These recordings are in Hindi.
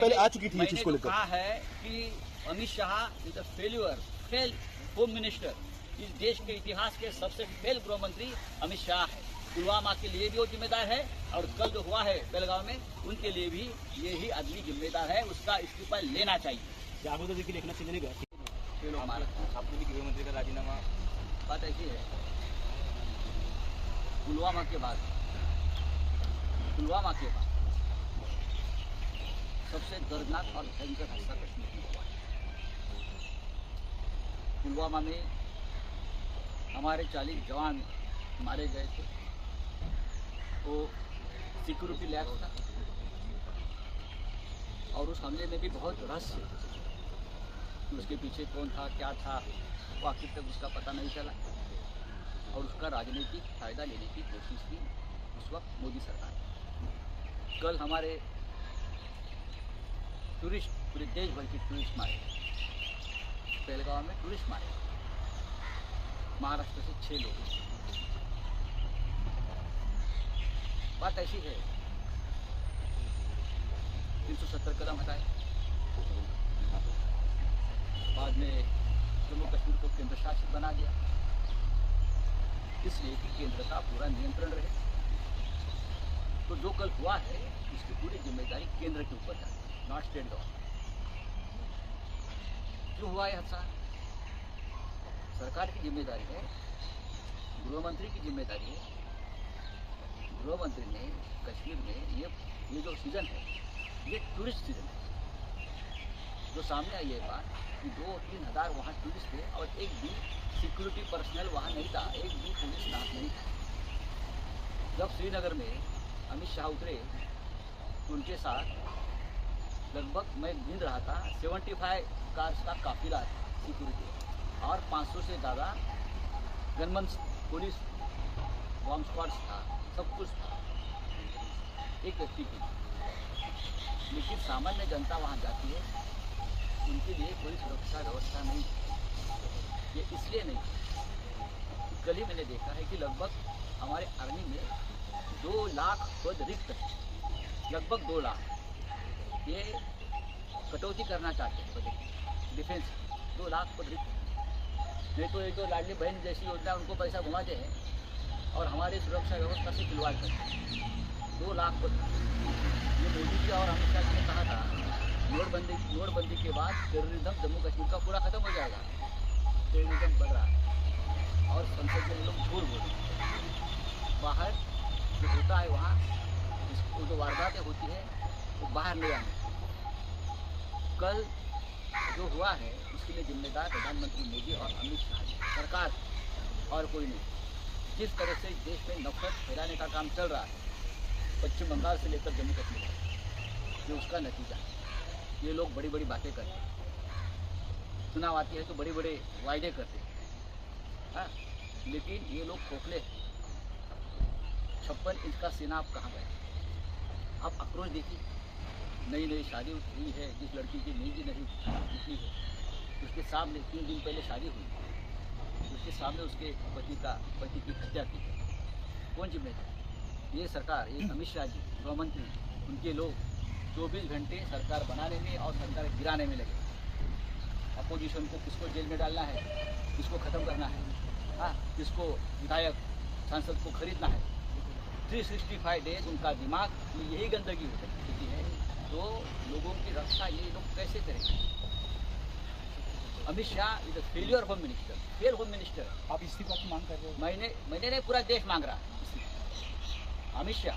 पहले आ चुकी थी ये चीज मैंने को तो लेकर। कहा है कि Amit Shah is a fail home minister. इस देश के इतिहास के सबसे फेल गृह मंत्री अमित शाह है। पुलवामा के लिए भी वो जिम्मेदार है और कल जो हुआ है बेलगांव में उनके लिए भी यही आदमी जिम्मेदार है। उसका इस्तीफा लेना चाहिए। अगोदर देखील एकनाथ शिंदेने ये लोग हमारा आपने भी गृहमंत्री का राजीनामा। बात ऐसी है, पुलवामा के बाद सबसे दर्दनाक और भयंकर हादसा कश्मीर में हुआ है। पुलवामा में हमारे 40 जवान मारे गए थे। वो सिक्योरिटी लैप्स था और उस हमले में भी बहुत रहस्य कि उसके पीछे कौन था, क्या था, वो आखिर तक उसका पता नहीं चला और उसका राजनीतिक फायदा लेने की कोशिश की उस वक्त मोदी सरकार ने। कल हमारे टूरिस्ट पूरे देश भर के टूरिस्ट मारे, बेलगांव में टूरिस्ट मारे, महाराष्ट्र से 6 लोग। बात ऐसी है, 370 कदम हटाए, बाद में जम्मू कश्मीर को केंद्र शासित बना दिया, इसलिए कि केंद्र का पूरा नियंत्रण रहे। तो जो कल हुआ है उसकी पूरी जिम्मेदारी केंद्र के ऊपर जाती है, नॉट स्टेट गवर्नमेंट। जो हुआ है हादसा सरकार की जिम्मेदारी है, गृह मंत्री की जिम्मेदारी है। गृह मंत्री ने कश्मीर में ये जो सीजन है ये टूरिस्ट सीजन है। जो सामने आई है बात कि 2-3 हज़ार वहाँ टूरिस्ट थे और एक भी सिक्योरिटी पर्सनल वहाँ नहीं था, एक भी पुलिस स्टाफ नहीं था। जब श्रीनगर में अमित शाह उतरे तो उनके साथ लगभग मैं गिन रहा था 75 कार्स का काफिला था सिक्योरिटी और 500 से ज़्यादा गनमन पुलिस बॉम्ब स्क्वाड्स था, सब कुछ था एक व्यक्ति की। लेकिन सामान्य जनता वहाँ जाती है, उनके लिए कोई सुरक्षा व्यवस्था नहीं। ये इसलिए नहीं, कल ही मैंने देखा है कि लगभग हमारे आर्मी में 2 लाख पद रिक्त है, लगभग 2 लाख। ये कटौती करना चाहते हैं पद की, डिफेंस 2 लाख पद रिक्त है। नहीं तो ये जो लाडली बहन जैसी योजना उनको पैसा घुमाते हैं और हमारी सुरक्षा व्यवस्था से खिलवाड़ करते हैं। 2 लाख पद। ये मोदी जी और अमित शाह जी ने कहा था नोटबंदी के बाद टेररिज्म जम्मू कश्मीर का पूरा खत्म हो जाएगा। टेररिज्म बढ़ रहा है और संसद में लोग झूठ बोल रहे हैं। बाहर जो होता है वहाँ इसको जो वारदातें होती है वो बाहर नहीं आने। कल जो हुआ है उसके लिए जिम्मेदार प्रधानमंत्री मोदी और अमित शाह जी, सरकार और कोई नहीं। जिस तरह से देश में नफरत फैलाने का काम चल रहा है पश्चिम बंगाल से लेकर जम्मू कश्मीर तक, ये उसका नतीजा है। ये लोग बड़ी बड़ी बातें करते हैं, चुनाव आती है तो बड़े बड़े वायदे करते हैं, हाँ, लेकिन ये लोग खोखले हैं। 56 इंच का सीना आप कहाँ गए? आप आक्रोश देखिए। नई शादी हुई है, जिस लड़की की नींद नहीं निकली है उसके सामने 3 दिन पहले शादी हुई, उसके सामने उसके पति की हत्या की है। कौन जिम्मेदार? ये सरकार, ये अमित शाह जी गृह मंत्री, उनके लोग 24 घंटे सरकार बनाने में और सरकार गिराने में लगे। अपोजिशन को किसको जेल में डालना है, किसको ख़त्म करना है, हाँ, किसको विधायक सांसद को खरीदना है। 365 डेज उनका दिमाग में यही गंदगी होती है। तो लोगों की रक्षा ये लोग कैसे करेंगे? Amit Shah is a failure home minister, fail home minister. आप इस्तीफा की मांग कर रहे हो? मैंने नहीं, पूरा देश मांग रहा है। अमित शाह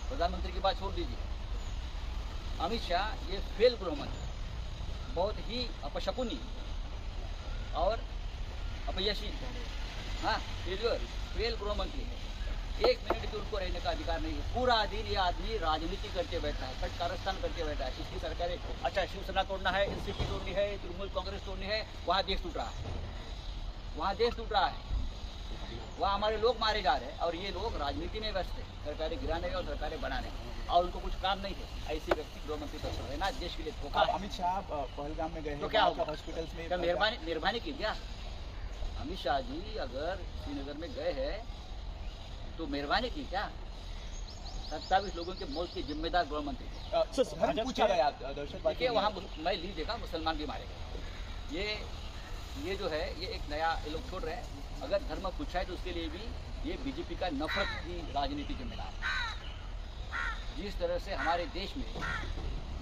प्रधानमंत्री की बात छोड़ दीजिए, अमित शाह ये फेल गृह मंत्री, बहुत ही अपशकुनी और अपयशी, हाँ, फेल गृह मंत्री है। 1 मिनट भी उनको रहने का अधिकार नहीं है। पूरा दिन ये आदमी राजनीति करके बैठा है, कटकारस्थान करके बैठा है। इसकी सरकारें, अच्छा शिवसेना तोड़ना है, एनसीपी तोड़नी है, तृणमूल कांग्रेस तोड़नी है, वहाँ देश टूट रहा है, वहाँ देश टूट रहा है, वहाँ हमारे लोग मारे जा रहे हैं और ये लोग राजनीति में व्यस्त है, सरकारें गिराने और सरकारें बनाने, और उनको कुछ काम नहीं है। ऐसे व्यक्ति गृह मंत्री पद पर रहना देश के लिए धोखा है। अमित शाह पहलगाम में गए तो क्या होगा? हॉस्पिटल्स में क्या मेहरबानी की क्या? अमित शाह जी अगर श्रीनगर में गए हैं तो मेहरबानी की क्या? 27 लोगों के मौत के जिम्मेदार गृह मंत्री थे। सर भाजपा पूछा के- गया दहशतवादी देखिए वहाँ मैं लीड देखा, मुसलमान भी मारे गए। ये जो है ये एक नया ये लोग छोड़ रहे हैं। अगर धर्म पूछा है तो उसके लिए भी ये बीजेपी का नफरत की राजनीति जिम्मेदार है। जिस तरह से हमारे देश में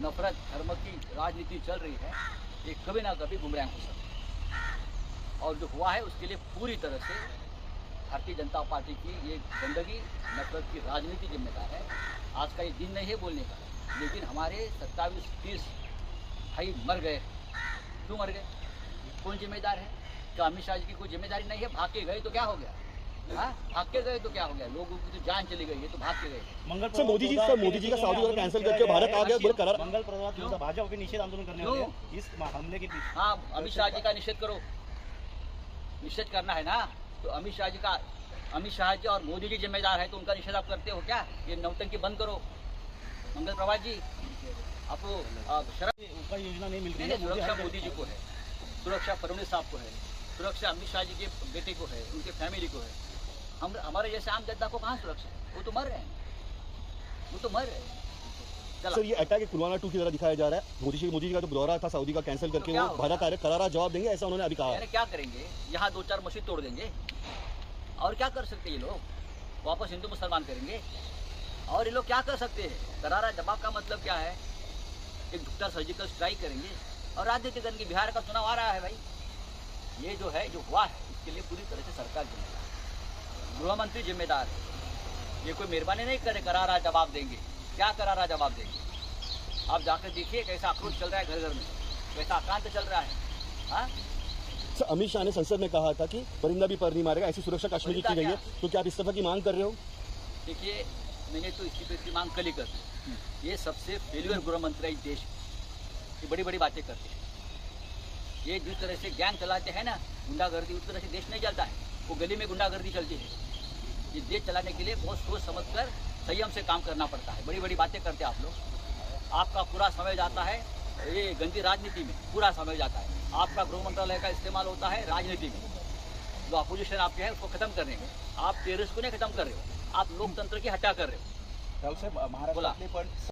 नफरत धर्म की राजनीति चल रही है, ये कभी ना कभी गुमराह हो सकती है। और जो हुआ है उसके लिए पूरी तरह से भारतीय जनता पार्टी की ये गंदगी नफरत की राजनीति जिम्मेदार है। आज का ये दिन नहीं है बोलने का, लेकिन हमारे 27-30 भाई मर गए। क्यों मर गए? कौन जिम्मेदार है? क्या अमित शाह जी की कोई जिम्मेदारी नहीं है? भाग के गए तो क्या हो गया? हाँ, भाग के गए तो क्या हो गया? लोगों की तो जान चली गई है तो भाग के गए। मंगल सर मोदी जी का सऊदी अरब कैंसिल करके भारत आ गया, बोले करार। मंगल प्रभात में भाजपा पे निषेध आंदोलन करने वाले हैं इस हमले के पीछे। हाँ, अमित शाह जी का निषेध करो, निषेध करना है ना। तो अमित शाह जी और मोदी जी जिम्मेदार है तो उनका निषेध आप करते हो क्या? ये नौटंकी बंद करो। मंगल प्रभात जी, आपको शर्म ऊपर योजना नहीं मिल रही नहीं, है। सुरक्षा मोदी जी को है, सुरक्षा फडणवीस साहब को है, सुरक्षा अमित शाह जी के बेटे को है, उनके फैमिली को है। हम हमारे जैसे आम जनता को कहाँ सुरक्षा है? वो तो मर रहे हैं, वो तो मर रहे हैं। चलो, सर ये अटैक पुलवामा 2 की तरह दिखाया जा रहा है। मोदी जी का जो दौरा था सऊदी का कैंसिल करके क्या वो होगा? भारत आ रहे, करारा जवाब देंगे ऐसा उन्होंने अभी कहा है। यानी क्या करेंगे? यहाँ 2-4 मस्जिद तोड़ देंगे और क्या कर सकते हैं ये लोग? वापस हिंदू मुसलमान करेंगे और ये लोग क्या कर सकते हैं? करारा जवाब का मतलब क्या है? एक झूठा सर्जिकल स्ट्राइक करेंगे और राजनीति करेंगे। बिहार का चुनाव आ रहा है भाई, ये जो है जो हुआ है इसके लिए पूरी तरह से सरकार जिम्मेदार है, गृह मंत्री जिम्मेदार है। ये कोई मेहरबानी नहीं करे करारा जवाब देंगे। क्या करारा जवाब देंगे? आप जाकर देखिए कैसा आक्रोश चल रहा है घर घर में, कैसा आक्रांत चल रहा है। हाँ, सर अमित शाह ने संसद में कहा था कि परिंदा भी पर नहीं मारेगा, ऐसी सुरक्षा कश्मीर की की गई है। परिंदा तो क्या आप इस्तीफा की मांग कर रहे हो? देखिए मैंने तो इस्तीफे की मांग कल ही कर दी। ये सबसे फेल्यूर गृह मंत्री है इस देश में। ये बड़ी बड़ी बातें करते हैं। ये जिस तरह से गैंग चलाते हैं ना, गुंडागर्दी, उस तरह से देश नहीं चलता है। वो गली में गुंडागर्दी चलती है। ये देश चलाने के लिए बहुत सोच समझकर संयम से काम करना पड़ता है। बड़ी बड़ी बातें करते हैं आप लोग। आपका पूरा समय जाता है ये गंदी राजनीति में, पूरा समय जाता है। आपका गृह मंत्रालय का इस्तेमाल होता है राजनीति में। जो अपोजिशन आपके हैं उसको खत्म करने में। आप टेररिस्ट को नहीं खत्म कर रहे हो, आप लोकतंत्र की हत्या कर रहे हो। राहुल साहेब महाराष्ट्रातले पण